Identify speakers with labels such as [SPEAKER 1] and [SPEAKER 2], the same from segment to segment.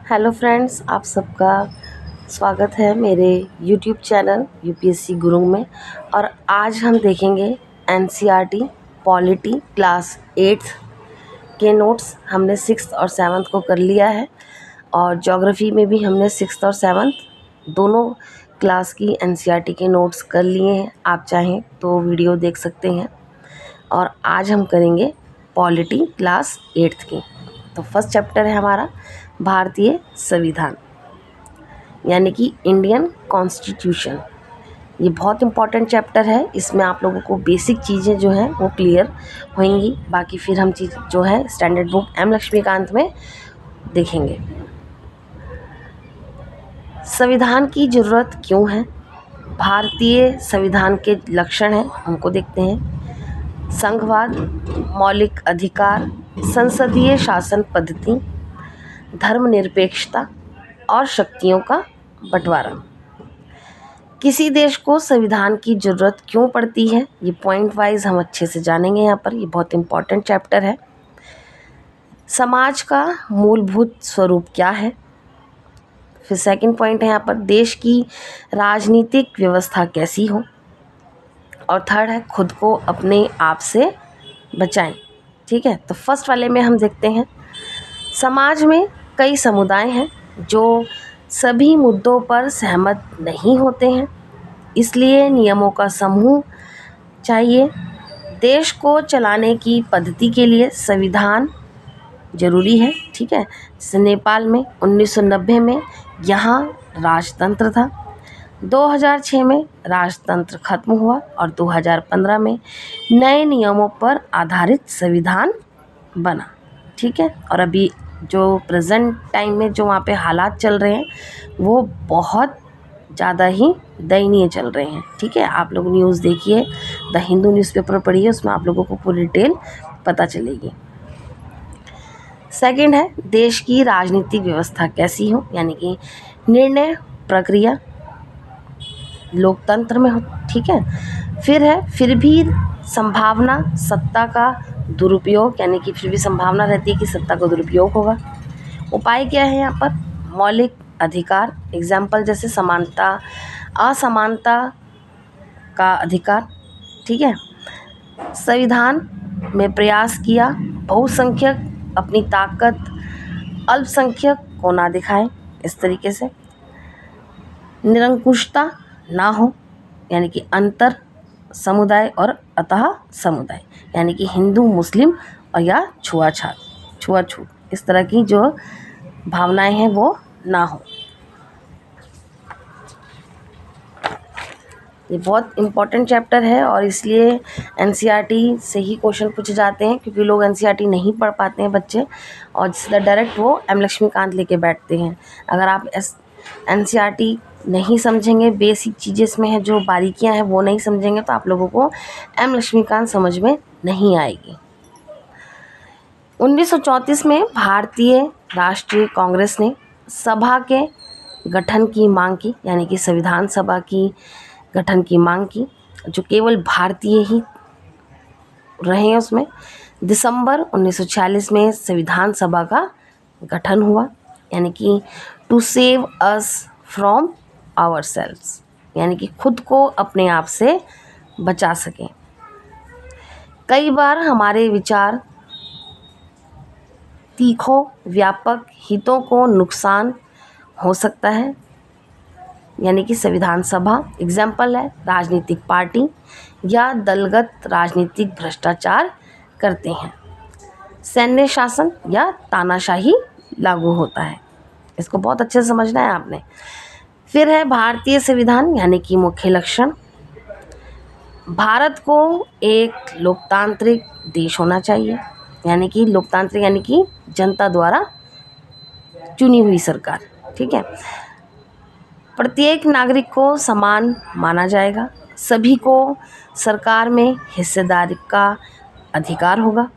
[SPEAKER 1] Hello friends, आप सबका स्वागत है मेरे यूट्यूब चैनल यूपीएससी गुरु में। और आज हम देखेंगे एनसीईआरटी पॉलिटी क्लास 8 के नोट्स। हमने 6th और 7th को कर लिया है और ज्योग्राफी में भी हमने 6th और 7th दोनों क्लास की एनसीईआरटी के नोट्स कर लिए हैं। आप चाहें तो वीडियो देख सकते हैं। और आज हम करेंगे पॉलिटी क्लास 8th की। तो फर्स्ट चैप्टर है हमारा भारतीय संविधान, यानी कि इंडियन कॉन्स्टिट्यूशन। ये बहुत इम्पॉर्टेंट चैप्टर है। इसमें आप लोगों को बेसिक चीज़ें जो हैं वो क्लियर होंगी। बाकी फिर हम चीज़ जो है स्टैंडर्ड बुक एम लक्ष्मीकांत में देखेंगे। संविधान की ज़रूरत क्यों है, भारतीय संविधान के लक्षण हैं उनको देखते हैं। संघवाद, मौलिक अधिकार, संसदीय शासन पद्धति, धर्मनिरपेक्षता और शक्तियों का बंटवारा। किसी देश को संविधान की ज़रूरत क्यों पड़ती है, ये पॉइंट वाइज हम अच्छे से जानेंगे। यहाँ पर ये बहुत इम्पॉर्टेंट चैप्टर है। समाज का मूलभूत स्वरूप क्या है। फिर सेकंड पॉइंट है यहाँ पर देश की राजनीतिक व्यवस्था कैसी हो। और थर्ड है खुद को अपने आप से बचाएं। ठीक है, तो फर्स्ट वाले में हम देखते हैं समाज में कई समुदाय हैं जो सभी मुद्दों पर सहमत नहीं होते हैं, इसलिए नियमों का समूह चाहिए। देश को चलाने की पद्धति के लिए संविधान जरूरी है। ठीक है, जैसे नेपाल में 1990 में यहाँ राजतंत्र था, 2006 में राजतंत्र खत्म हुआ और 2015 में नए नियमों पर आधारित संविधान बना। ठीक है, और अभी जो प्रेजेंट टाइम में जो वहाँ पे हालात चल रहे हैं वो बहुत ज़्यादा ही दयनीय चल रहे हैं। ठीक है, आप लोग न्यूज़ देखिए, द हिंदू न्यूज़पेपर पढ़िए, उसमें आप लोगों को पूरी डिटेल पता चलेगी। सेकंड है देश की राजनीतिक व्यवस्था कैसी हो, यानी कि निर्णय प्रक्रिया लोकतंत्र में हो। ठीक है, फिर भी संभावना सत्ता का दुरुपयोग, यानी कि फिर भी संभावना रहती है कि सत्ता का दुरुपयोग होगा। उपाय क्या है यहाँ पर, मौलिक अधिकार, एग्जाम्पल जैसे समानता असमानता का अधिकार। ठीक है, संविधान में प्रयास किया बहुसंख्यक अपनी ताकत अल्पसंख्यक को ना दिखाए, इस तरीके से निरंकुशता ना हो, यानी कि अंतर समुदाय और अतः समुदाय, यानी कि हिंदू मुस्लिम और या छुआछूत, इस तरह की जो भावनाएं हैं वो ना हो। ये बहुत इम्पॉर्टेंट चैप्टर है और इसलिए एनसीईआरटी से ही क्वेश्चन पूछे जाते हैं, क्योंकि लोग एनसीईआरटी नहीं पढ़ पाते हैं बच्चे, और सीधा डायरेक्ट वो एम लक्ष्मीकांत लेके बैठते हैं। अगर आप एनसीईआरटी नहीं समझेंगे, बेसिक चीज़ें इसमें हैं जो बारीकियां हैं वो नहीं समझेंगे, तो आप लोगों को एम लक्ष्मीकांत समझ में नहीं आएगी। 1934 में भारतीय राष्ट्रीय कांग्रेस ने सभा के गठन की मांग की, यानी कि संविधान सभा की गठन की मांग की, जो केवल भारतीय ही रहे हैं उसमें। दिसंबर 1946 में संविधान सभा का गठन हुआ, यानी कि to save us from ourselves, यानी कि खुद को अपने आप से बचा सकें। कई बार हमारे विचार तीखों व्यापक हितों को नुकसान हो सकता है, यानी कि संविधान सभा एग्जाम्पल है राजनीतिक पार्टी या दलगत राजनीतिक भ्रष्टाचार करते हैं, सैन्य शासन या तानाशाही लागू होता है। इसको बहुत अच्छे से समझना है आपने। फिर है भारतीय संविधान, यानी कि मुख्य लक्षण। भारत को एक लोकतांत्रिक देश होना चाहिए, यानी कि लोकतांत्रिक यानी कि जनता द्वारा चुनी हुई सरकार। ठीक है, प्रत्येक नागरिक को समान माना जाएगा, सभी को सरकार में हिस्सेदारी का अधिकार होगा।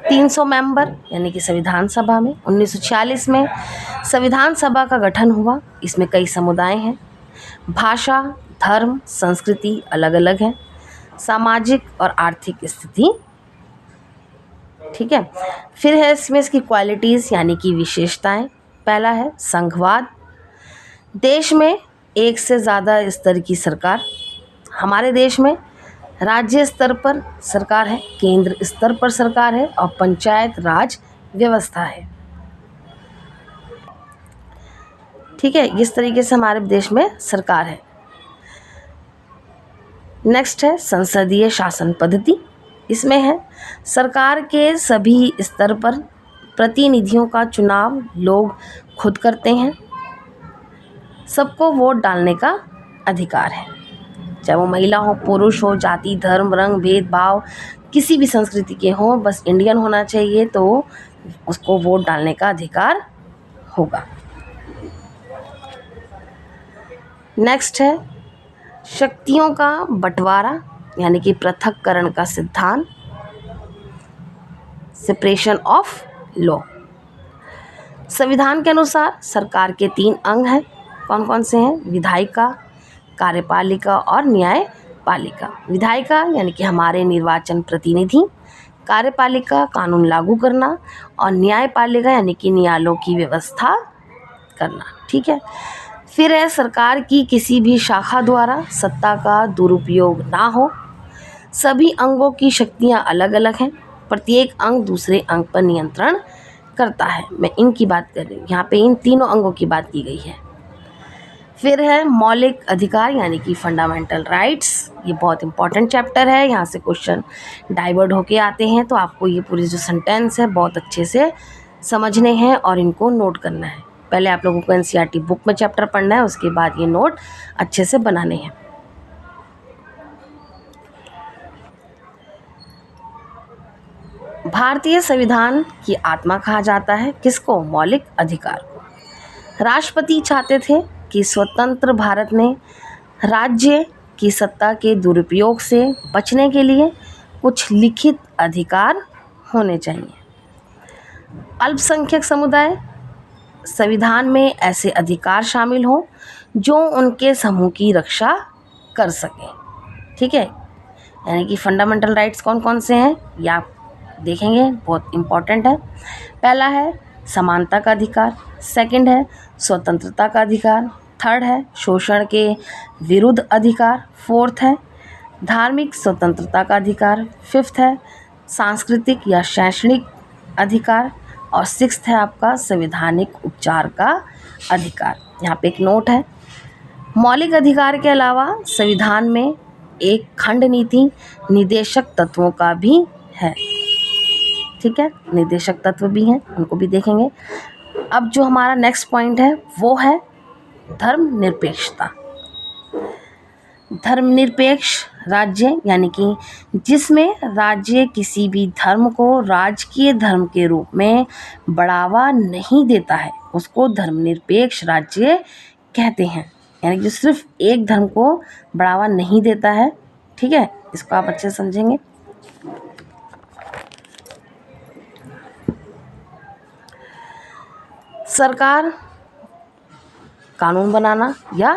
[SPEAKER 1] 300 मेंबर, यानी कि संविधान सभा में 1946 में संविधान सभा का गठन हुआ। इसमें कई समुदाय हैं, भाषा धर्म संस्कृति अलग अलग है, सामाजिक और आर्थिक स्थिति। ठीक है, फिर है इसमें इसकी क्वालिटीज़, यानी कि विशेषताएं। पहला है संघवाद, देश में एक से ज़्यादा स्तर की सरकार। हमारे देश में राज्य स्तर पर सरकार है, केंद्र स्तर पर सरकार है और पंचायत राज व्यवस्था है। ठीक है, इस तरीके से हमारे देश में सरकार है। नेक्स्ट है संसदीय शासन पद्धति। इसमें है सरकार के सभी स्तर पर प्रतिनिधियों का चुनाव लोग खुद करते हैं, सबको वोट डालने का अधिकार है, चाहे वो महिला हो, पुरुष हो, जाति, धर्म, रंग, भेदभाव किसी भी संस्कृति के हों, बस इंडियन होना चाहिए तो उसको वोट डालने का अधिकार होगा। नेक्स्ट है शक्तियों का बंटवारा यानी कि पृथक्करण का सिद्धांत, सेपरेशन ऑफ लॉ। संविधान के अनुसार सरकार के 3 अंग हैं। कौन कौन से हैं? विधायिका, कार्यपालिका और न्यायपालिका। विधायिका यानी कि हमारे निर्वाचन प्रतिनिधि, कार्यपालिका कानून लागू करना और न्यायपालिका यानी कि न्यायालयों की व्यवस्था करना। ठीक है, फिर है सरकार की किसी भी शाखा द्वारा सत्ता का दुरुपयोग ना हो। सभी अंगों की शक्तियां अलग अलग हैं, प्रत्येक अंग दूसरे अंग पर नियंत्रण करता है। मैं इनकी बात कर रही हूँ, यहाँ पे इन तीनों अंगों की बात की गई है। फिर है मौलिक अधिकार यानी कि फंडामेंटल राइट्स। ये बहुत इंपॉर्टेंट चैप्टर है, यहाँ से क्वेश्चन डाइवर्ट होके आते हैं, तो आपको ये पूरी जो सेंटेंस है बहुत अच्छे से समझने हैं और इनको नोट करना है। पहले आप लोगों को एनसीईआरटी बुक में चैप्टर पढ़ना है, उसके बाद ये नोट अच्छे से बनाने हैं। भारतीय संविधान की आत्मा कहा जाता है किसको? मौलिक अधिकार को। राष्ट्रपति चाहते थे कि स्वतंत्र भारत में राज्य की सत्ता के दुरुपयोग से बचने के लिए कुछ लिखित अधिकार होने चाहिए। अल्पसंख्यक समुदाय संविधान में ऐसे अधिकार शामिल हों जो उनके समूह की रक्षा कर सकें। ठीक है, यानी कि फंडामेंटल राइट्स कौन कौन से हैं ये आप देखेंगे, बहुत इम्पॉर्टेंट है। पहला है समानता का अधिकार, सेकंड है स्वतंत्रता का अधिकार, थर्ड है शोषण के विरुद्ध अधिकार, फोर्थ है धार्मिक स्वतंत्रता का अधिकार, फिफ्थ है सांस्कृतिक या शैक्षणिक अधिकार और सिक्स्थ है आपका संवैधानिक उपचार का अधिकार। यहाँ पे एक नोट है, मौलिक अधिकार के अलावा संविधान में एक खंड नीति निदेशक तत्वों का भी है। ठीक है, निर्देशक तत्व भी हैं, उनको भी देखेंगे। अब जो हमारा नेक्स्ट पॉइंट है वो है धर्मनिरपेक्षता। धर्मनिरपेक्ष राज्य यानी कि जिसमें राज्य किसी भी धर्म को राजकीय धर्म के रूप में बढ़ावा नहीं देता है उसको धर्मनिरपेक्ष राज्य कहते हैं, यानी कि सिर्फ एक धर्म को बढ़ावा नहीं देता है। ठीक है, इसको आप अच्छे से समझेंगे। सरकार कानून बनाना या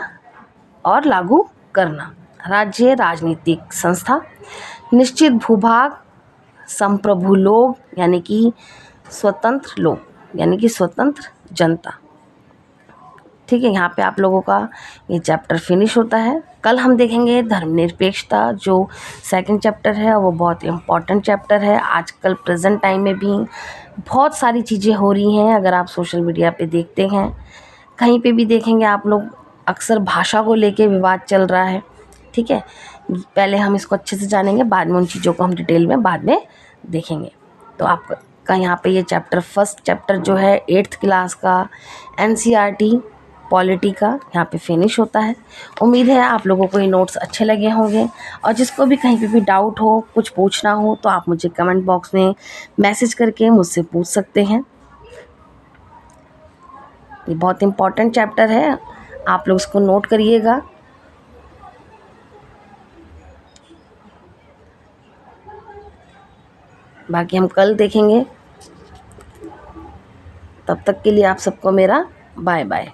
[SPEAKER 1] और लागू करना, राज्य राजनीतिक संस्था, निश्चित भूभाग, संप्रभु लोग यानी कि स्वतंत्र लोग यानी कि स्वतंत्र जनता। ठीक है, यहाँ पे आप लोगों का ये चैप्टर फिनिश होता है। कल हम देखेंगे धर्मनिरपेक्षता, जो सेकंड चैप्टर है वो बहुत इम्पॉर्टेंट चैप्टर है। आजकल प्रेजेंट टाइम में भी बहुत सारी चीज़ें हो रही हैं, अगर आप सोशल मीडिया पे देखते हैं, कहीं पे भी देखेंगे आप लोग, अक्सर भाषा को लेके विवाद चल रहा है। ठीक है, पहले हम इसको अच्छे से जानेंगे, बाद में उन चीज़ों को हम डिटेल में बाद में देखेंगे। तो आपका यहाँ पे ये चैप्टर फर्स्ट चैप्टर जो है 8th क्लास का एनसीईआरटी पॉलिटी का यहाँ पे फिनिश होता है। उम्मीद है आप लोगों को ये नोट्स अच्छे लगे होंगे, और जिसको भी कहीं पे भी डाउट हो, कुछ पूछना हो, तो आप मुझे कमेंट बॉक्स में मैसेज करके मुझसे पूछ सकते हैं। ये बहुत इम्पॉर्टेंट चैप्टर है, आप लोग इसको नोट करिएगा। बाकी हम कल देखेंगे, तब तक के लिए आप सबको मेरा बाय बाय।